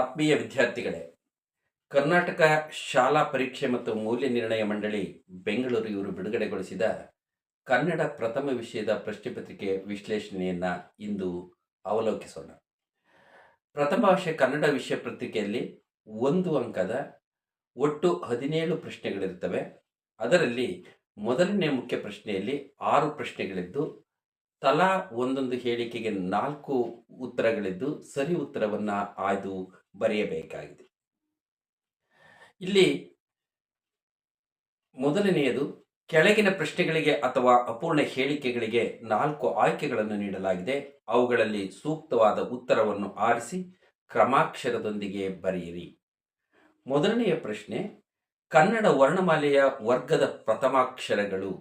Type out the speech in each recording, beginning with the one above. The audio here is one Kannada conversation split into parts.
ಆತ್ಮೀಯ ವಿದ್ಯಾರ್ಥಿಗಳೇ, ಕರ್ನಾಟಕ ಶಾಲಾ ಪರೀಕ್ಷೆ ಮತ್ತು ಮೌಲ್ಯ ನಿರ್ಣಯ ಮಂಡಳಿ ಬೆಂಗಳೂರು ಇವರು ಬಿಡುಗಡೆಗೊಳಿಸಿದ ಕನ್ನಡ ಪ್ರಥಮ ವಿಷಯದ ಪ್ರಶ್ನೆ ಪತ್ರಿಕೆ ವಿಶ್ಲೇಷಣೆಯನ್ನು ಇಂದು ಅವಲೋಕಿಸೋಣ. ಪ್ರಥಮ ವರ್ಷ ಕನ್ನಡ ವಿಷಯ ಪತ್ರಿಕೆಯಲ್ಲಿ 1 ಅಂಕದ ಒಟ್ಟು 17 ಪ್ರಶ್ನೆಗಳಿರ್ತವೆ. ಅದರಲ್ಲಿ ಮೊದಲನೇ ಮುಖ್ಯ ಪ್ರಶ್ನೆಯಲ್ಲಿ 6 ಪ್ರಶ್ನೆಗಳಿದ್ದು ತಲಾ ಒಂದೊಂದು ಹೇಳಿಕೆಗೆ 4 ಉತ್ತರಗಳಿದ್ದು ಸರಿ ಉತ್ತರವನ್ನು ಆಯ್ದು ಬರೆಯಬೇಕಾಗಿದೆ. ಇಲ್ಲಿ ಮೊದಲನೆಯದು, ಕೆಳಗಿನ ಪ್ರಶ್ನೆಗಳಿಗೆ ಅಥವಾ ಅಪೂರ್ಣ ಹೇಳಿಕೆಗಳಿಗೆ 4 ಆಯ್ಕೆಗಳನ್ನು ನೀಡಲಾಗಿದೆ. ಅವುಗಳಲ್ಲಿ ಸೂಕ್ತವಾದ ಉತ್ತರವನ್ನು ಆರಿಸಿ ಕ್ರಮಾಕ್ಷರದೊಂದಿಗೆ ಬರೆಯಿರಿ. ಮೊದಲನೆಯ ಪ್ರಶ್ನೆ, ಕನ್ನಡ ವರ್ಣಮಾಲೆಯ ವರ್ಗದ ಪ್ರಥಮಾಕ್ಷರಗಳು: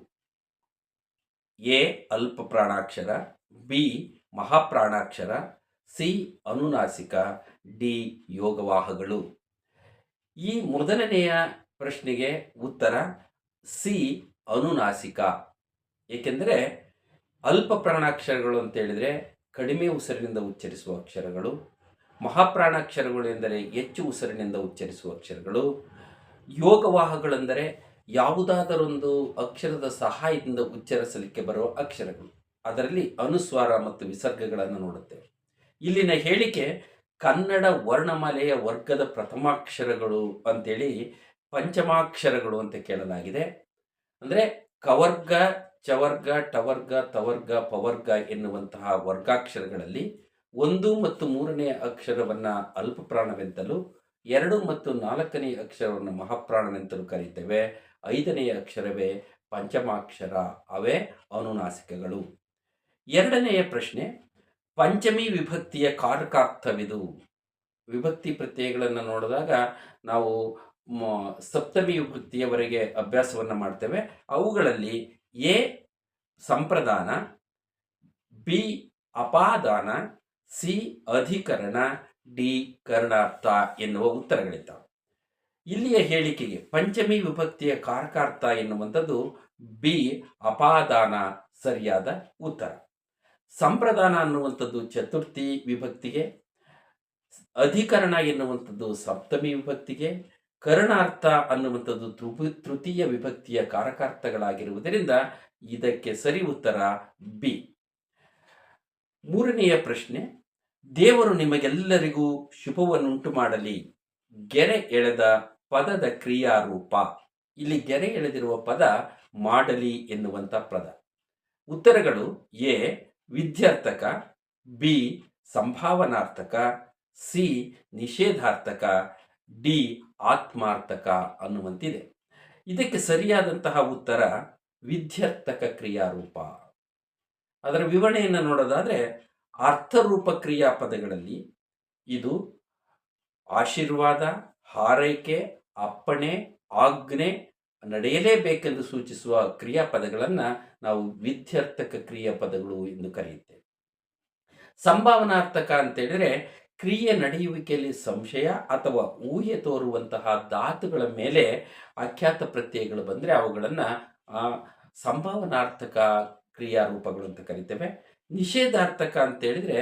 ಎ ಅಲ್ಪ ಪ್ರಾಣಾಕ್ಷರ, ಬಿ ಮಹಾಪ್ರಾಣಾಕ್ಷರ, ಸಿ ಅನುನಾಸಿಕ, ಡಿ ಯೋಗವಾಹಗಳು. ಈ ಮೊದಲನೆಯ ಪ್ರಶ್ನೆಗೆ ಉತ್ತರ ಸಿ ಅನುನಾಸಿಕ. ಏಕೆಂದರೆ ಅಲ್ಪ ಪ್ರಾಣಾಕ್ಷರಗಳು ಅಂತೇಳಿದರೆ ಕಡಿಮೆ ಉಸಿರಿನಿಂದ ಉಚ್ಚರಿಸುವ ಅಕ್ಷರಗಳು, ಮಹಾಪ್ರಾಣಾಕ್ಷರಗಳು ಎಂದರೆ ಹೆಚ್ಚು ಉಸಿರಿನಿಂದ ಉಚ್ಚರಿಸುವ ಅಕ್ಷರಗಳು, ಯೋಗವಾಹಗಳೆಂದರೆ ಯಾವುದಾದರೊಂದು ಅಕ್ಷರದ ಸಹಾಯದಿಂದ ಉಚ್ಚರಿಸಲಿಕ್ಕೆ ಬರುವ ಅಕ್ಷರಗಳು. ಅದರಲ್ಲಿ ಅನುಸ್ವಾರ ಮತ್ತು ವಿಸರ್ಗಗಳನ್ನು ನೋಡುತ್ತೇವೆ. ಇಲ್ಲಿನ ಹೇಳಿಕೆ ಕನ್ನಡ ವರ್ಣಮಾಲೆಯ ವರ್ಗದ ಪ್ರಥಮಾಕ್ಷರಗಳು ಅಂತೇಳಿ ಪಂಚಮಾಕ್ಷರಗಳು ಅಂತ ಕೇಳಲಾಗಿದೆ. ಅಂದರೆ ಕವರ್ಗ, ಚವರ್ಗ, ಟವರ್ಗ, ತವರ್ಗ, ಪವರ್ಗ ಎನ್ನುವಂತಹ ವರ್ಗಾಕ್ಷರಗಳಲ್ಲಿ 1 ಮತ್ತು 3ನೇ ಅಕ್ಷರವನ್ನು ಅಲ್ಪ ಪ್ರಾಣವೆಂತಲೂ, 2 ಮತ್ತು 4ನೇ ಅಕ್ಷರವನ್ನು ಮಹಾಪ್ರಾಣವೆಂತಲೂ ಕರೀತೇವೆ. 5ನೇ ಅಕ್ಷರವೇ ಪಂಚಮಾಕ್ಷರ, ಅವೇ ಅನುನಾಸಿಕಗಳು. ಎರಡನೆಯ ಪ್ರಶ್ನೆ, ಪಂಚಮಿ ವಿಭಕ್ತಿಯ ಕಾರಕಾರ್ಥವಿದು. ವಿಭಕ್ತಿ ಪ್ರತ್ಯಯಗಳನ್ನು ನೋಡಿದಾಗ ನಾವು ಸಪ್ತಮಿ ವಿಭಕ್ತಿಯವರೆಗೆ ಅಭ್ಯಾಸವನ್ನು ಮಾಡ್ತೇವೆ. ಅವುಗಳಲ್ಲಿ ಎ ಸಂಪ್ರದಾನ, ಬಿ ಅಪಾದಾನ, ಸಿ ಅಧಿಕರಣ, ಡಿ ಕರ್ಣಾರ್ಥ ಎನ್ನುವ ಉತ್ತರಗಳಿದ್ದಾವೆ. ಇಲ್ಲಿಯ ಹೇಳಿಕೆಗೆ ಪಂಚಮಿ ವಿಭಕ್ತಿಯ ಕಾರಕಾರ್ಥ ಎನ್ನುವಂಥದ್ದು ಬಿ ಅಪಾದಾನ ಸರಿಯಾದ ಉತ್ತರ. ಸಂಪ್ರದಾನ ಅನ್ನುವಂಥದ್ದು ಚತುರ್ಥಿ ವಿಭಕ್ತಿಗೆ, ಅಧಿಕರಣ ಎನ್ನುವಂಥದ್ದು ಸಪ್ತಮಿ ವಿಭಕ್ತಿಗೆ, ಕರ್ಣಾರ್ಥ ಅನ್ನುವಂಥದ್ದು ತೃತೀಯ ವಿಭಕ್ತಿಯ ಕಾರಕಾರ್ಥಗಳಾಗಿರುವುದರಿಂದ ಇದಕ್ಕೆ ಸರಿ ಉತ್ತರ ಬಿ. ಮೂರನೆಯ ಪ್ರಶ್ನೆ, ದೇವರು ನಿಮಗೆಲ್ಲರಿಗೂ ಶುಭವನ್ನುಂಟು ಮಾಡಲಿ. ಗೆರೆ ಎಳೆದ ಪದದ ಕ್ರಿಯಾರೂಪ. ಇಲ್ಲಿ ಗೆರೆ ಎಳೆದಿರುವ ಪದ ಮಾಡಲಿ ಎನ್ನುವಂಥ ಪದ. ಉತ್ತರಗಳು ಎ ವಿದ್ಯಾರ್ಥಕ, ಬಿ ಸಂಭಾವನಾರ್ಥಕ, ಸಿ ನಿಷೇಧಾರ್ಥಕ, ಡಿ ಆತ್ಮಾರ್ಥಕ ಅನ್ನುವಂತಿದೆ. ಇದಕ್ಕೆ ಸರಿಯಾದಂತಹ ಉತ್ತರ ವಿದ್ಯಾರ್ಥಕ ಕ್ರಿಯಾರೂಪ. ಅದರ ವಿವರಣೆಯನ್ನು ನೋಡೋದಾದರೆ, ಅರ್ಥರೂಪ ಕ್ರಿಯಾಪದಗಳಲ್ಲಿ ಇದು ಆಶೀರ್ವಾದ, ಹಾರೈಕೆ, ಅಪ್ಪಣೆ, ಆಜ್ಞೆ, ನಡೆಯಲೇಬೇಕೆಂದು ಸೂಚಿಸುವ ಕ್ರಿಯಾಪದಗಳನ್ನು ನಾವು ವಿದ್ಯಾರ್ಥಕ ಕ್ರಿಯಾಪದಗಳು ಎಂದು ಕರೆಯುತ್ತೇವೆ. ಸಂಭಾವನಾರ್ಥಕ ಅಂತೇಳಿದರೆ ಕ್ರಿಯೆ ನಡೆಯುವಿಕೆಯಲ್ಲಿ ಸಂಶಯ ಅಥವಾ ಊಹೆ ತೋರುವಂತಹ ಧಾತುಗಳ ಮೇಲೆ ಆಖ್ಯಾತ ಪ್ರತ್ಯಯಗಳು ಬಂದರೆ ಅವುಗಳನ್ನು ಸಂಭಾವನಾರ್ಥಕ ಕ್ರಿಯಾರೂಪಗಳು ಅಂತ ಕರಿತೇವೆ. ನಿಷೇಧಾರ್ಥಕ ಅಂತೇಳಿದರೆ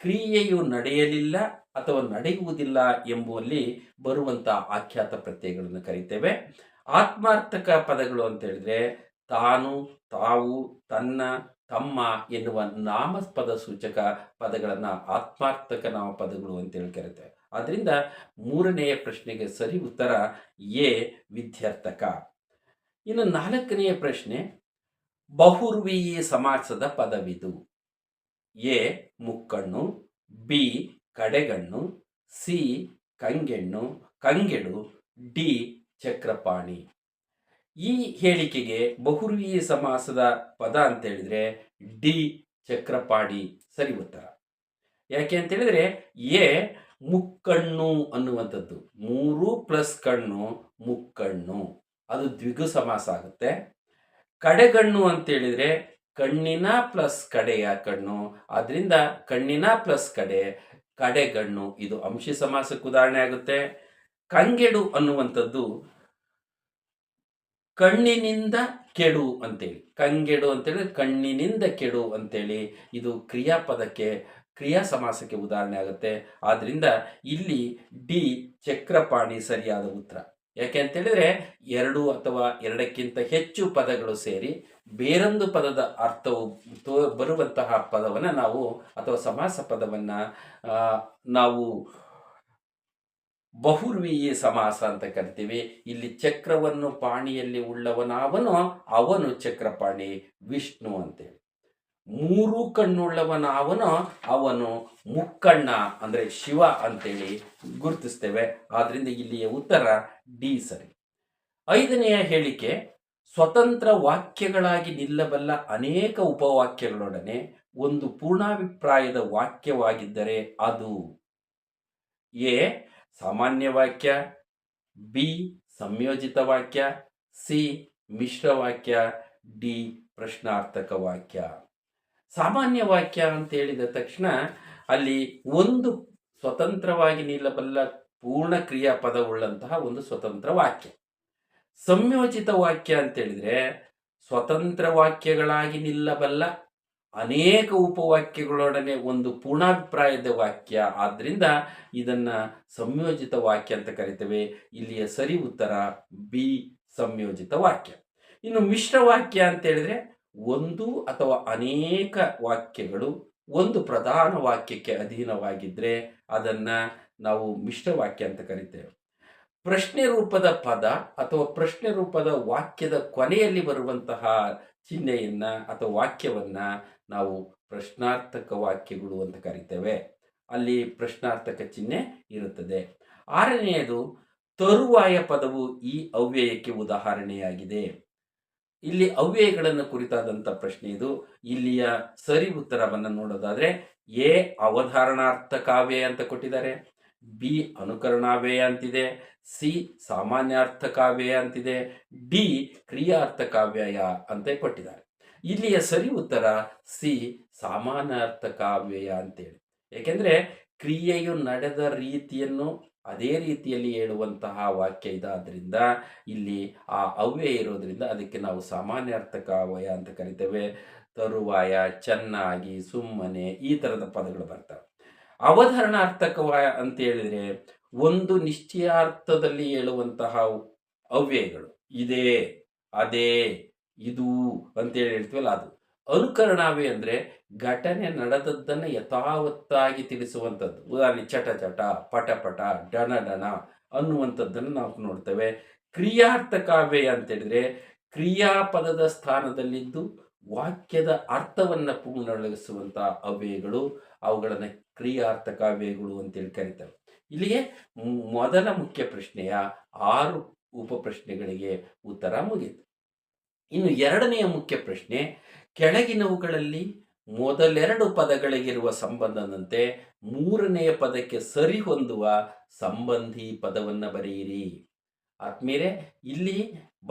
ಕ್ರಿಯೆಯು ನಡೆಯಲಿಲ್ಲ ಅಥವಾ ನಡೆಯುವುದಿಲ್ಲ ಎಂಬುವಲ್ಲಿ ಬರುವಂಥ ಆಖ್ಯಾತ ಪ್ರತ್ಯಯಗಳನ್ನು ಕರಿತೇವೆ. ಆತ್ಮಾರ್ಥಕ ಪದಗಳು ಅಂತೇಳಿದರೆ ತಾನು, ತಾವು, ತನ್ನ, ತಮ್ಮ ಎನ್ನುವ ನಾಮಪದ ಸೂಚಕ ಪದಗಳನ್ನು ಆತ್ಮಾರ್ಥಕ ನಾಮಪದಗಳು ಅಂತೇಳಿ ಕರೀತೇವೆ. ಆದ್ದರಿಂದ ಮೂರನೆಯ ಪ್ರಶ್ನೆಗೆ ಸರಿ ಉತ್ತರ ಎ ವಿದ್ಯಾರ್ಥಕ. ಇನ್ನು 4ನೆಯ ಪ್ರಶ್ನೆ, ಬಹುರ್ವೀಯಿ ಸಮಾಸದ ಪದವಿದು. ಎ ಮುಕ್ಕಣ್ಣು, ಬಿ ಕಡೆಗಣ್ಣು, ಸಿ ಕಂಗೆಡು, ಡಿ ಚಕ್ರಪಾಣಿ. ಈ ಹೇಳಿಕೆಗೆ ಬಹುರ್ವೀಯಿ ಸಮಾಸದ ಪದ ಅಂತೇಳಿದರೆ ಡಿ ಚಕ್ರಪಾಣಿ ಸರಿ ಉತ್ತರ. ಯಾಕೆ ಅಂತೇಳಿದರೆ ಎ ಮುಕ್ಕಣ್ಣು ಅನ್ನುವಂಥದ್ದು 3 ಪ್ಲಸ್ ಕಣ್ಣು ಮುಕ್ಕಣ್ಣು, ಅದು ದ್ವಿಗು ಸಮಾಸ ಆಗುತ್ತೆ. ಕಡೆಗಣ್ಣು ಅಂತೇಳಿದರೆ ಕಣ್ಣಿನ ಪ್ಲಸ್ ಕಡೆಯ ಕಣ್ಣು, ಆದ್ದರಿಂದ ಕಣ್ಣಿನ ಪ್ಲಸ್ ಕಡೆಗಣ್ಣು, ಇದು ಅಂಶಿ ಸಮಾಸಕ್ಕೆ ಉದಾಹರಣೆ ಆಗುತ್ತೆ. ಕಂಗೆಡು ಅನ್ನುವಂಥದ್ದು ಕಣ್ಣಿನಿಂದ ಕೆಡು ಅಂತೇಳಿ, ಕಂಗೆಡು ಅಂತೇಳಿ ಕಣ್ಣಿನಿಂದ ಕೆಡು ಅಂತೇಳಿ ಇದು ಕ್ರಿಯಾಪದಕ್ಕೆ ಕ್ರಿಯಾ ಸಮಾಸಕ್ಕೆ ಉದಾಹರಣೆ ಆಗುತ್ತೆ. ಆದ್ದರಿಂದ ಇಲ್ಲಿ ಡಿ ಚಕ್ರಪಾಣಿ ಸರಿಯಾದ ಉತ್ತರ. ಯಾಕೆ ಅಂತೇಳಿದ್ರೆ ಎರಡು ಅಥವಾ ಎರಡಕ್ಕಿಂತ ಹೆಚ್ಚು ಪದಗಳು ಸೇರಿ ಬೇರೊಂದು ಪದದ ಅರ್ಥವು ಬರುವಂತಹ ಪದವನ್ನು ನಾವು ಅಥವಾ ಸಮಾಸ ಪದವನ್ನು ನಾವು ಬಹುರ್ವೀಯಿ ಸಮಾಸ ಅಂತ ಕರಿತೀವಿ. ಇಲ್ಲಿ ಚಕ್ರವನ್ನು ಪಾಣಿಯಲ್ಲಿ ಉಳ್ಳವನಾವನು ಅವನು ಚಕ್ರಪಾಣಿ ವಿಷ್ಣು ಅಂತೇಳಿ. ಮೂರು ಕಣ್ಣುಳ್ಳವನಾವನು ಅವನು ಮುಕ್ಕಣ್ಣ ಅಂದರೆ ಶಿವ ಅಂತೇಳಿ ಗುರುತಿಸ್ತೇವೆ. ಆದ್ರಿಂದ ಇಲ್ಲಿಯ ಉತ್ತರ ಡಿ ಸರಿ. ಐದನೆಯ ಹೇಳಿಕೆ ಸ್ವತಂತ್ರ ವಾಕ್ಯಗಳಾಗಿ ನಿಲ್ಲಬಲ್ಲ ಅನೇಕ ಉಪವಾಕ್ಯಗಳೊಡನೆ ಒಂದು ಪೂರ್ಣಾಭಿಪ್ರಾಯದ ವಾಕ್ಯವಾಗಿದ್ದರೆ ಅದು ಎ ಸಾಮಾನ್ಯ ವಾಕ್ಯ, ಬಿ ಸಂಯೋಜಿತ ವಾಕ್ಯ, ಸಿ ಮಿಶ್ರ ವಾಕ್ಯ, ಡಿ ಪ್ರಶ್ನಾರ್ಥಕ ವಾಕ್ಯ. ಸಾಮಾನ್ಯ ವಾಕ್ಯ ಅಂತ ಹೇಳಿದ ತಕ್ಷಣ ಅಲ್ಲಿ ಒಂದು ಸ್ವತಂತ್ರವಾಗಿ ನಿಲ್ಲಬಲ್ಲ ಪೂರ್ಣ ಕ್ರಿಯಾಪದವುಳ್ಳಂತಹ ಒಂದು ಸ್ವತಂತ್ರ ವಾಕ್ಯ. ಸಂಯೋಜಿತ ವಾಕ್ಯ ಅಂತ ಹೇಳಿದ್ರೆ ಸ್ವತಂತ್ರ ವಾಕ್ಯಗಳಾಗಿ ನಿಲ್ಲಬಲ್ಲ ಅನೇಕ ಉಪವಾಕ್ಯಗಳೊಡನೆ ಒಂದು ಪೂರ್ಣಾಭಿಪ್ರಾಯದ ವಾಕ್ಯ. ಆದ್ದರಿಂದ ಇದನ್ನ ಸಂಯೋಜಿತ ವಾಕ್ಯ ಅಂತ ಕರಿತೇವೆ. ಇಲ್ಲಿಯ ಸರಿ ಉತ್ತರ ಬಿ ಸಂಯೋಜಿತ ವಾಕ್ಯ. ಇನ್ನು ಮಿಶ್ರ ವಾಕ್ಯ ಅಂತ ಹೇಳಿದ್ರೆ ಒಂದು ಅಥವಾ ಅನೇಕ ವಾಕ್ಯಗಳು ಒಂದು ಪ್ರಧಾನ ವಾಕ್ಯಕ್ಕೆ ಅಧೀನವಾಗಿದ್ದರೆ ಅದನ್ನ ನಾವು ಮಿಶ್ರ ವಾಕ್ಯ ಅಂತ ಕರಿತೇವೆ. ಪ್ರಶ್ನೆ ರೂಪದ ಪದ ಅಥವಾ ಪ್ರಶ್ನೆ ರೂಪದ ವಾಕ್ಯದ ಕೊನೆಯಲ್ಲಿ ಬರುವಂತಹ ಚಿಹ್ನೆಯನ್ನ ಅಥವಾ ವಾಕ್ಯವನ್ನ ನಾವು ಪ್ರಶ್ನಾರ್ಥಕ ವಾಕ್ಯಗಳು ಅಂತ ಕರಿತೇವೆ. ಅಲ್ಲಿ ಪ್ರಶ್ನಾರ್ಥಕ ಚಿಹ್ನೆ ಇರುತ್ತದೆ. ಆರನೆಯದು ತರುವಾಯ ಪದವು ಈ ಅವ್ಯಯಕ್ಕೆ ಉದಾಹರಣೆಯಾಗಿದೆ. ಇಲ್ಲಿ ಅವ್ಯಯಗಳನ್ನು ಕುರಿತಾದಂಥ ಪ್ರಶ್ನೆ ಇದು. ಇಲ್ಲಿಯ ಸರಿ ಉತ್ತರವನ್ನು ನೋಡೋದಾದ್ರೆ ಎ ಅವಧಾರಣಾರ್ಥ ಕಾವ್ಯ ಅಂತ ಕೊಟ್ಟಿದ್ದಾರೆ, ಬಿ ಅನುಕರಣಾವ್ಯಯ ಅಂತಿದೆ, ಸಿ ಸಾಮಾನ್ಯಾರ್ಥ ಕಾವ್ಯ ಅಂತಿದೆ, ಡಿ ಕ್ರಿಯಾರ್ಥ ಕಾವ್ಯಯ ಅಂತ ಕೊಟ್ಟಿದ್ದಾರೆ. ಇಲ್ಲಿಯ ಸರಿ ಉತ್ತರ ಸಿ ಸಾಮಾನ್ಯಾರ್ಥ ಕಾವ್ಯಯ ಅಂತೇಳಿ. ಏಕೆಂದರೆ ಕ್ರಿಯೆಯು ನಡೆದ ರೀತಿಯನ್ನು ಅದೇ ರೀತಿಯಲ್ಲಿ ಹೇಳುವಂತಹ ವಾಕ್ಯ ಇದಾದ್ರಿಂದ ಇಲ್ಲಿ ಆ ಅವ್ಯಯ ಇರೋದ್ರಿಂದ ಅದಕ್ಕೆ ನಾವು ಸಾಮಾನ್ಯಾರ್ಥ ಕಾವ್ಯ ಅಂತ ಕರಿತೇವೆ. ತರುವಾಯ, ಚೆನ್ನಾಗಿ, ಸುಮ್ಮನೆ ಈ ಥರದ ಪದಗಳು ಬರ್ತವೆ. ಅವಧಾರಣಾರ್ಥಕವಾಯ ಅಂತ ಹೇಳಿದರೆ ಒಂದು ನಿಶ್ಚಯಾರ್ಥದಲ್ಲಿ ಹೇಳುವಂತಹ ಅವ್ಯಯಗಳು, ಇದೇ, ಅದೇ, ಇದು ಅಂತೇಳಿ ಹೇಳ್ತೀವಲ್ಲ ಅದು. ಅನುಕರಣಾವ್ಯಯ ಅಂದರೆ ಘಟನೆ ನಡೆದದ್ದನ್ನು ಯಥಾವತ್ತಾಗಿ ತಿಳಿಸುವಂಥದ್ದು. ಉದಾಹರಣೆ ಚಟ ಚಟ, ಪಟ ಪಟ, ಡಣ ಡಣ ಅನ್ನುವಂಥದ್ದನ್ನು ನಾವು ನೋಡ್ತೇವೆ. ಕ್ರಿಯಾರ್ಥ ಕಾವ್ಯ ಅಂತ ಹೇಳಿದ್ರೆ ಕ್ರಿಯಾಪದದ ಸ್ಥಾನದಲ್ಲಿದ್ದು ವಾಕ್ಯದ ಅರ್ಥವನ್ನು ಪೂರ್ಣಗೊಳಿಸುವಂಥ ಅವ್ಯಯಗಳು, ಅವುಗಳನ್ನು ಕ್ರಿಯಾರ್ಥ ಕಾವ್ಯಗಳು ಅಂತೇಳಿ ಕರೀತಾರೆ. ಇಲ್ಲಿಗೆ ಮೊದಲ ಮುಖ್ಯ ಪ್ರಶ್ನೆಯ 6 ಉಪ ಪ್ರಶ್ನೆಗಳಿಗೆ ಉತ್ತರ ಮುಗಿಯಿತು. ಇನ್ನು ಎರಡನೆಯ ಮುಖ್ಯ ಪ್ರಶ್ನೆ, ಕೆಳಗಿನವುಗಳಲ್ಲಿ ಮೊದಲೆರಡು ಪದಗಳಿಗಿರುವ ಸಂಬಂಧದಂತೆ ಮೂರನೆಯ ಪದಕ್ಕೆ ಸರಿ ಹೊಂದುವ ಸಂಬಂಧಿ ಪದವನ್ನು ಬರೆಯಿರಿ. ಆದ್ಮೇಲೆ ಇಲ್ಲಿ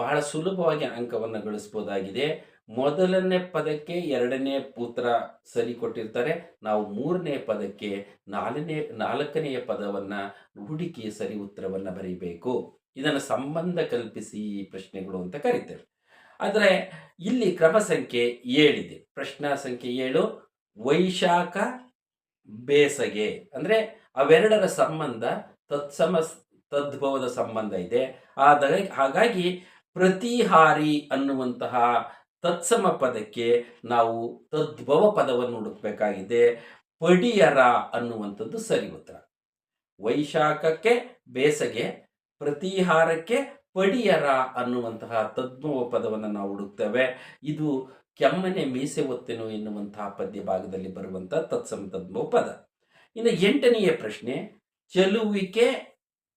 ಬಹಳ ಸುಲಭವಾಗಿ ಅಂಕವನ್ನು ಗಳಿಸ್ಬೋದಾಗಿದೆ. ಮೊದಲನೇ ಪದಕ್ಕೆ ಎರಡನೇ ಉತ್ತರ ಸರಿ ಕೊಟ್ಟಿರ್ತಾರೆ. ನಾವು ಮೂರನೇ ಪದಕ್ಕೆ ನಾಲ್ಕನೆಯ ಪದವನ್ನು ಹುಡುಕಿ ಸರಿ ಉತ್ತರವನ್ನು ಬರೀಬೇಕು. ಇದನ್ನು ಸಂಬಂಧ ಕಲ್ಪಿಸಿ ಪ್ರಶ್ನೆಗಳು ಅಂತ ಕರಿತೇವೆ. ಆದರೆ ಇಲ್ಲಿ ಕ್ರಮ ಸಂಖ್ಯೆ 7 ಇದೆ. ಪ್ರಶ್ನಾ ಸಂಖ್ಯೆ 7 ವೈಶಾಖ ಬೇಸಗೆ ಅಂದರೆ ಅವೆರಡರ ಸಂಬಂಧ ತದ್ಭವದ ಸಂಬಂಧ ಇದೆ. ಹಾಗಾಗಿ ಪ್ರತಿಹಾರಿ ಅನ್ನುವಂತಹ ತತ್ಸಮ ಪದಕ್ಕೆ ನಾವು ತದ್ಭವ ಪದವನ್ನು ಹುಡುಕಬೇಕಾಗಿದೆ. ಪಡಿಯರ ಅನ್ನುವಂಥದ್ದು ಸರಿ ಉತ್ತರ. ವೈಶಾಖಕ್ಕೆ ಬೇಸಗೆ, ಪ್ರತಿಹಾರಕ್ಕೆ ಪಡಿಯರ ಅನ್ನುವಂತಹ ತದ್ಭವ ಪದವನ್ನು ನಾವು ಹುಡುಕ್ತೇವೆ. ಇದು ಕೆಮ್ಮನೆ ಮೀಸೆ ಒತ್ತೆನು ಎನ್ನುವಂತಹ ಪದ್ಯ ಭಾಗದಲ್ಲಿ ಬರುವಂತಹ ತತ್ಸಮ ತದ್ಭವ ಪದ. ಇನ್ನು 8ನೆಯ ಪ್ರಶ್ನೆ, ಚೆಲುವಿಕೆ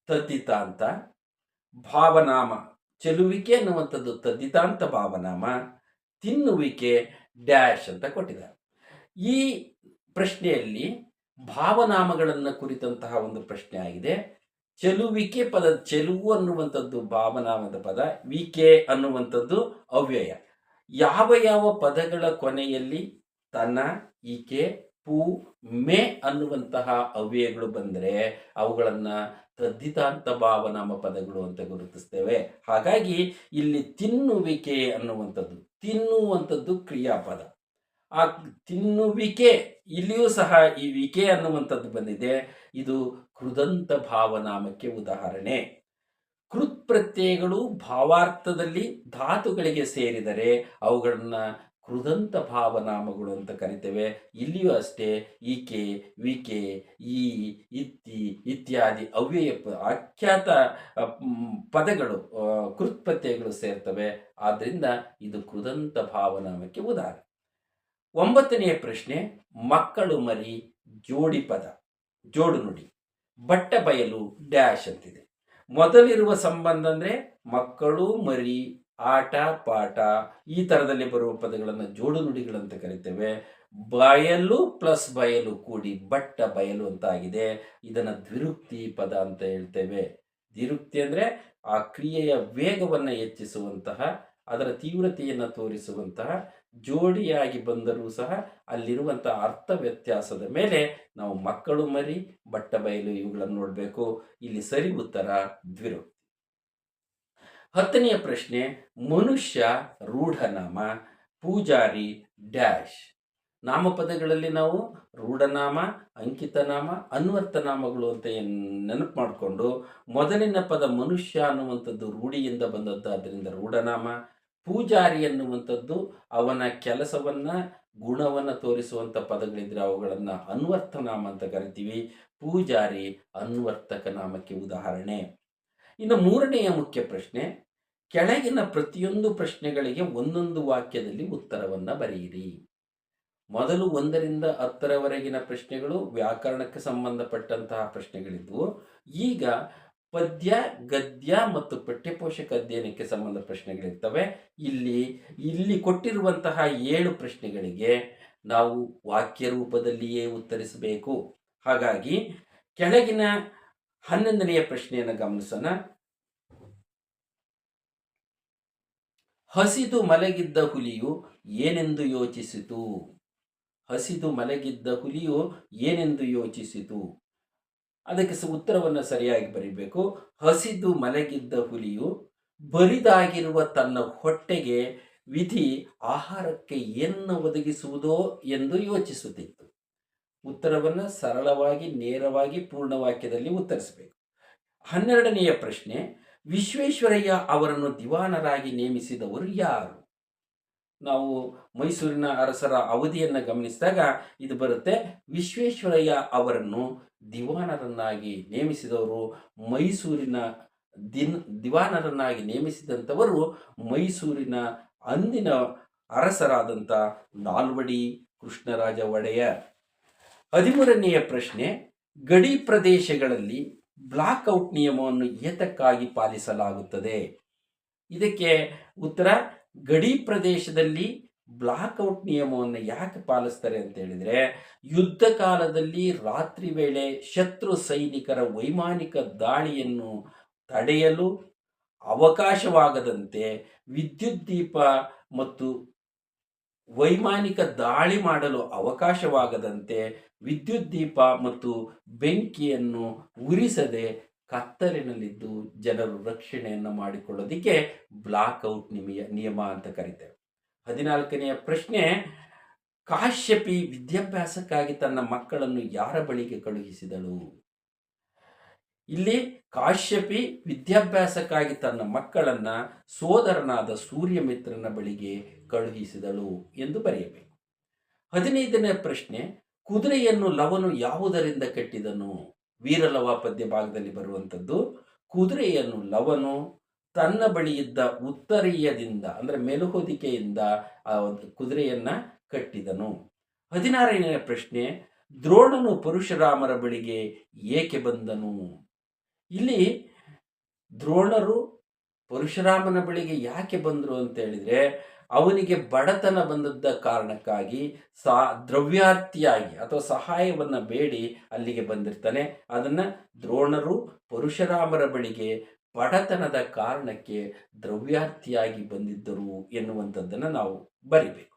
ತದ್ದಿತಾಂತ ಭಾವನಾಮ. ಚೆಲುವಿಕೆ ಅನ್ನುವಂಥದ್ದು ತದ್ದಿತಾಂತ ಭಾವನಾಮ, ತಿನ್ನುವಿಕೆ ಡ್ಯಾಶ್ ಅಂತ ಕೊಟ್ಟಿದ್ದಾರೆ. ಈ ಪ್ರಶ್ನೆಯಲ್ಲಿ ಭಾವನಾಮಗಳನ್ನು ಕುರಿತಂತಹ ಒಂದು ಪ್ರಶ್ನೆ ಆಗಿದೆ. ಚೆಲುವಿಕೆ ಪದ, ಚೆಲುವು ಅನ್ನುವಂಥದ್ದು ಭಾವನಾಮದ ಪದ, ವಿಕೆ ಅನ್ನುವಂಥದ್ದು ಅವ್ಯಯ. ಯಾವ ಯಾವ ಪದಗಳ ಕೊನೆಯಲ್ಲಿ ತನ, ಈಕೆ, ಪು, ಮೆ ಅನ್ನುವಂತಹ ಅವ್ಯಯಗಳು ಬಂದರೆ ಅವುಗಳನ್ನು ತದ್ದಿತಾಂತ ಭಾವನಾಮ ಪದಗಳು ಅಂತ ಗುರುತಿಸ್ತೇವೆ. ಹಾಗಾಗಿ ಇಲ್ಲಿ ತಿನ್ನುವಿಕೆ ಅನ್ನುವಂಥದ್ದು, ತಿನ್ನುವಂಥದ್ದು ಕ್ರಿಯಾಪದ. ಆ ತಿನ್ನುವಿಕೆ ಇಲ್ಲಿಯೂ ಸಹ ಈ ವಿಕೆ ಅನ್ನುವಂಥದ್ದು ಬಂದಿದೆ. ಇದು ಕೃದಂತ ಭಾವನಾಮಕ್ಕೆ ಉದಾಹರಣೆ. ಕೃತ್ ಪ್ರತ್ಯಯಗಳು ಭಾವಾರ್ಥದಲ್ಲಿ ಧಾತುಗಳಿಗೆ ಸೇರಿದರೆ ಅವುಗಳನ್ನ ಕೃದಂತ ಭಾವನಾಮಗಳು ಅಂತ ಕರಿತೇವೆ. ಇಲ್ಲಿಯೂ ಅಷ್ಟೇ ಈಕೆ, ವಿಕೆ, ಈ, ಇತ್ತಿ ಇತ್ಯಾದಿ ಅವ್ಯಯ ಆಖ್ಯಾತ ಪದಗಳು ಕೃತ್ ಪ್ರತ್ಯಯಗಳು ಸೇರ್ತವೆ. ಆದ್ದರಿಂದ ಇದು ಕೃದಂತ ಭಾವನಾಮಕ್ಕೆ ಉದಾಹರಣೆ. 9ನೆಯ ಪ್ರಶ್ನೆ, ಮಕ್ಕಳು ಮರಿ ಜೋಡಿ ಪದ, ಜೋಡು ನುಡಿ. ಬಟ್ಟ ಬಯಲು ಡ್ಯಾಶ್ ಅಂತಿದೆ. ಮೊದಲಿರುವ ಸಂಬಂಧ ಅಂದರೆ ಮಕ್ಕಳು ಮರಿ ಆಟ ಪಾಠ ಈ ಥರದಲ್ಲಿ ಬರುವ ಪದಗಳನ್ನು ಜೋಡು ನುಡಿಗಳಂತ ಕರಿತೇವೆ. ಬಯಲು ಪ್ಲಸ್ ಬಯಲು ಕೂಡಿ ಬಟ್ಟ ಬಯಲು ಅಂತ ಆಗಿದೆ. ಇದನ್ನು ದ್ವಿರುಕ್ತಿ ಪದ ಅಂತ ಹೇಳ್ತೇವೆ. ದ್ವಿರುಕ್ತಿ ಅಂದರೆ ಆ ಕ್ರಿಯೆಯ ವೇಗವನ್ನು ಹೆಚ್ಚಿಸುವಂತಹ, ಅದರ ತೀವ್ರತೆಯನ್ನು ತೋರಿಸುವಂತಹ, ಜೋಡಿಯಾಗಿ ಬಂದರೂ ಸಹ ಅಲ್ಲಿರುವಂತಹ ಅರ್ಥ ವ್ಯತ್ಯಾಸದ ಮೇಲೆ ನಾವು ಮಕ್ಕಳು ಮರಿ ಬಟ್ಟ ಬಯಲು ಇವುಗಳನ್ನು ನೋಡಬೇಕು. ಇಲ್ಲಿ ಸರಿ ಉತ್ತರ ದ್ವಿರುಕ್ತಿ. 10ನೆಯ ಪ್ರಶ್ನೆ, ಮನುಷ್ಯ ರೂಢನಾಮ, ಪೂಜಾರಿ ಡ್ಯಾಶ್. ನಾಮಪದಗಳಲ್ಲಿ ನಾವು ರೂಢನಾಮ, ಅಂಕಿತನಾಮ, ಅನ್ವರ್ಥನಾಮಗಳು ಅಂತ ನೆನಪು ಮಾಡಿಕೊಂಡು ಮೊದಲಿನ ಪದ ಮನುಷ್ಯ ಅನ್ನುವಂಥದ್ದು ರೂಢಿಯಿಂದ ಬಂದದ್ದಾದ್ದರಿಂದ ರೂಢನಾಮ. ಪೂಜಾರಿ ಅನ್ನುವಂಥದ್ದು ಅವನ ಕೆಲಸವನ್ನು ಗುಣವನ್ನು ತೋರಿಸುವಂಥ ಪದಗಳಿದ್ರೆ ಅವುಗಳನ್ನು ಅನ್ವರ್ಥನಾಮ ಅಂತ ಕರಿತೀವಿ. ಪೂಜಾರಿ ಅನ್ವರ್ಥಕ ನಾಮಕ್ಕೆ ಉದಾಹರಣೆ. ಇನ್ನು 3ನೆಯ ಮುಖ್ಯ ಪ್ರಶ್ನೆ, ಕೆಳಗಿನ ಪ್ರತಿಯೊಂದು ಪ್ರಶ್ನೆಗಳಿಗೆ ಒಂದೊಂದು ವಾಕ್ಯದಲ್ಲಿ ಉತ್ತರವನ್ನು ಬರೆಯಿರಿ. ಮೊದಲು 1ರಿಂದ 10ರವರೆಗಿನ ಪ್ರಶ್ನೆಗಳು ವ್ಯಾಕರಣಕ್ಕೆ ಸಂಬಂಧಪಟ್ಟಂತಹ ಪ್ರಶ್ನೆಗಳಿದ್ವು. ಈಗ ಪದ್ಯ, ಗದ್ಯ ಮತ್ತು ಪಠ್ಯಪೋಷಕ ಅಧ್ಯಯನಕ್ಕೆ ಸಂಬಂಧ ಪ್ರಶ್ನೆಗಳಿರ್ತವೆ. ಇಲ್ಲಿ ಕೊಟ್ಟಿರುವಂತಹ 7 ಪ್ರಶ್ನೆಗಳಿಗೆ ನಾವು ವಾಕ್ಯ ರೂಪದಲ್ಲಿಯೇ ಉತ್ತರಿಸಬೇಕು. ಹಾಗಾಗಿ ಕೆಳಗಿನ 11ನೆಯ ಪ್ರಶ್ನೆಯನ್ನು ಗಮನಿಸೋಣ. ಹಸಿದು ಮಲಗಿದ್ದ ಹುಲಿಯು ಏನೆಂದು ಯೋಚಿಸಿತು. ಹಸಿದು ಮಲಗಿದ್ದ ಹುಲಿಯು ಏನೆಂದು ಯೋಚಿಸಿತು. ಅದಕ್ಕೆ ಉತ್ತರವನ್ನು ಸರಿಯಾಗಿ ಬರೀಬೇಕು. ಹಸಿದು ಮಲಗಿದ್ದ ಹುಲಿಯು ಬರಿದಾಗಿರುವ ತನ್ನ ಹೊಟ್ಟೆಗೆ ವಿಧಿ ಆಹಾರಕ್ಕೆ ಏನನ್ನು ಒದಗಿಸುವುದೋ ಎಂದು ಯೋಚಿಸುತ್ತಿತ್ತು. ಉತ್ತರವನ್ನು ಸರಳವಾಗಿ, ನೇರವಾಗಿ, ಪೂರ್ಣ ವಾಕ್ಯದಲ್ಲಿ ಉತ್ತರಿಸಬೇಕು. 12ನೆಯ ಪ್ರಶ್ನೆ, ವಿಶ್ವೇಶ್ವರಯ್ಯ ಅವರನ್ನು ದಿವಾನರಾಗಿ ನೇಮಿಸಿದವರು ಯಾರು. ನಾವು ಮೈಸೂರಿನ ಅರಸರ ಅವಧಿಯನ್ನು ಗಮನಿಸಿದಾಗ ಇದು ಬರುತ್ತೆ. ವಿಶ್ವೇಶ್ವರಯ್ಯ ಅವರನ್ನು ದಿವಾನರನ್ನಾಗಿ ನೇಮಿಸಿದವರು ಮೈಸೂರಿನ ದಿವಾನರನ್ನಾಗಿ ನೇಮಿಸಿದಂಥವರು ಮೈಸೂರಿನ ಅಂದಿನ ಅರಸರಾದಂಥ ನಾಲ್ವಡಿ ಕೃಷ್ಣರಾಜ ಒಡೆಯರ್. 13ನೆಯ ಪ್ರಶ್ನೆ, ಗಡಿ ಪ್ರದೇಶಗಳಲ್ಲಿ ಬ್ಲಾಕ್ಔಟ್ ನಿಯಮವನ್ನು ಏತಕ್ಕಾಗಿ ಪಾಲಿಸಲಾಗುತ್ತದೆ. ಇದಕ್ಕೆ ಉತ್ತರ, ಗಡಿ ಪ್ರದೇಶದಲ್ಲಿ ಬ್ಲಾಕ್ಔಟ್ ನಿಯಮವನ್ನು ಯಾಕೆ ಪಾಲಿಸ್ತಾರೆ ಅಂತ ಹೇಳಿದರೆ, ಯುದ್ಧ ಕಾಲದಲ್ಲಿ ರಾತ್ರಿ ವೇಳೆ ಶತ್ರು ಸೈನಿಕರ ವೈಮಾನಿಕ ದಾಳಿಯನ್ನು ತಡೆಯಲು ಅವಕಾಶವಾಗದಂತೆ, ವಿದ್ಯುತ್ ದೀಪ ಮತ್ತು ವೈಮಾನಿಕ ದಾಳಿ ಮಾಡಲು ಅವಕಾಶವಾಗದಂತೆ ವಿದ್ಯುತ್ ದೀಪ ಮತ್ತು ಬೆಂಕಿಯನ್ನು ಉರಿಸದೆ ಕತ್ತಲಿನಲ್ಲಿದ್ದು ಜನರು ರಕ್ಷಣೆಯನ್ನು ಮಾಡಿಕೊಳ್ಳೋದಕ್ಕೆ ಬ್ಲಾಕ್ಔಟ್ ನಿಯಮ ಅಂತ ಕರೀತೇವೆ. 14ನೆಯ ಪ್ರಶ್ನೆ, ಕಾಶ್ಯಪಿ ವಿದ್ಯಾಭ್ಯಾಸಕ್ಕಾಗಿ ತನ್ನ ಮಕ್ಕಳನ್ನು ಯಾರ ಬಳಿಗೆ ಕಳುಹಿಸಿದಳು. ಇಲ್ಲಿ ಕಾಶ್ಯಪಿ ವಿದ್ಯಾಭ್ಯಾಸಕ್ಕಾಗಿ ತನ್ನ ಮಕ್ಕಳನ್ನ ಸೋದರನಾದ ಸೂರ್ಯಮಿತ್ರನ ಬಳಿಗೆ ಕಳುಹಿಸಿದಳು ಎಂದು ಬರೆಯಬೇಕು. 15ನೇ ಪ್ರಶ್ನೆ, ಕುದುರೆಯನ್ನು ಲವನು ಯಾವುದರಿಂದ ಕಟ್ಟಿದನು. ವೀರಲವ ಪದ್ಯ ಭಾಗದಲ್ಲಿ ಬರುವಂಥದ್ದು. ಕುದುರೆಯನ್ನು ಲವನು ತನ್ನ ಬಳಿಯಿದ್ದ ಉತ್ತರೀಯದಿಂದ ಅಂದರೆ ಮೆಲುಹೊದಿಕೆಯಿಂದ ಆ ಕುದುರೆಯನ್ನ ಕಟ್ಟಿದನು. 16ನೇ ಪ್ರಶ್ನೆ, ದ್ರೋಣನು ಪರಶುರಾಮರ ಬಳಿಗೆ ಏಕೆ ಬಂದನು. ಇಲ್ಲಿ ದ್ರೋಣರು ಪರಶುರಾಮನ ಬಳಿಗೆ ಯಾಕೆ ಬಂದರು ಅಂತ ಹೇಳಿದರೆ, ಅವನಿಗೆ ಬಡತನ ಬಂದದ್ದ ಕಾರಣಕ್ಕಾಗಿ ದ್ರವ್ಯಾರ್ಥಿಯಾಗಿ ಅಥವಾ ಸಹಾಯವನ್ನು ಬೇಡಿ ಅಲ್ಲಿಗೆ ಬಂದಿರ್ತಾನೆ. ಅದನ್ನು ದ್ರೋಣರು ಪರಶುರಾಮರ ಬಳಿಗೆ ಬಡತನದ ಕಾರಣಕ್ಕೆ ದ್ರವ್ಯಾರ್ಥಿಯಾಗಿ ಬಂದಿದ್ದರು ಎನ್ನುವಂಥದ್ದನ್ನು ನಾವು ಬರಿಬೇಕು.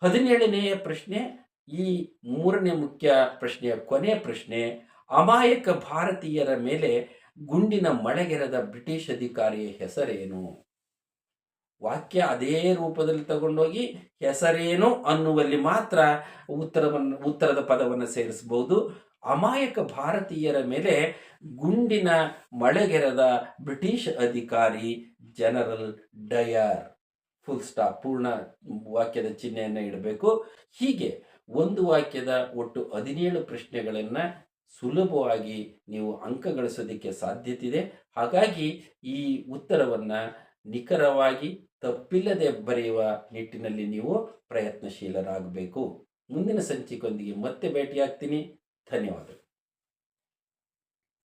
17ನೆಯ ಪ್ರಶ್ನೆ, ಈ 3ನೇ ಮುಖ್ಯ ಪ್ರಶ್ನೆಯ ಕೊನೆಯ ಪ್ರಶ್ನೆ, ಅಮಾಯಕ ಭಾರತೀಯರ ಮೇಲೆ ಗುಂಡಿನ ಮಳೆಗೆರೆದ ಬ್ರಿಟಿಷ್ ಅಧಿಕಾರಿಯ ಹೆಸರೇನು. ವಾಕ್ಯ ಅದೇ ರೂಪದಲ್ಲಿ ತಗೊಂಡೋಗಿ ಹೆಸರೇನು ಅನ್ನುವಲ್ಲಿ ಮಾತ್ರ ಉತ್ತರದ ಪದವನ್ನು ಸೇರಿಸಬಹುದು. ಅಮಾಯಕ ಭಾರತೀಯರ ಮೇಲೆ ಗುಂಡಿನ ಮಳೆಗೆರೆದ ಬ್ರಿಟಿಷ್ ಅಧಿಕಾರಿ ಜನರಲ್ ಡಯರ್. ಫುಲ್ ಸ್ಟಾಪ್, ಪೂರ್ಣ ವಾಕ್ಯದ ಚಿಹ್ನೆಯನ್ನು ಇಡಬೇಕು. ಹೀಗೆ ಒಂದು ವಾಕ್ಯದ ಒಟ್ಟು 17 ಪ್ರಶ್ನೆಗಳನ್ನು ಸುಲಭವಾಗಿ ನೀವು ಅಂಕ ಗಳಿಸೋದಕ್ಕೆ ಸಾಧ್ಯತೆ ಇದೆ. ಹಾಗಾಗಿ ಈ ಉತ್ತರವನ್ನು ನಿಖರವಾಗಿ ತಪ್ಪಿಲ್ಲದೆ ಬರೆಯುವ ನಿಟ್ಟಿನಲ್ಲಿ ನೀವು ಪ್ರಯತ್ನಶೀಲರಾಗಬೇಕು. ಮುಂದಿನ ಸಂಚಿಕೆಯೊಂದಿಗೆ ಮತ್ತೆ ಭೇಟಿಯಾಗ್ತೀನಿ. ಧನ್ಯವಾದಗಳು.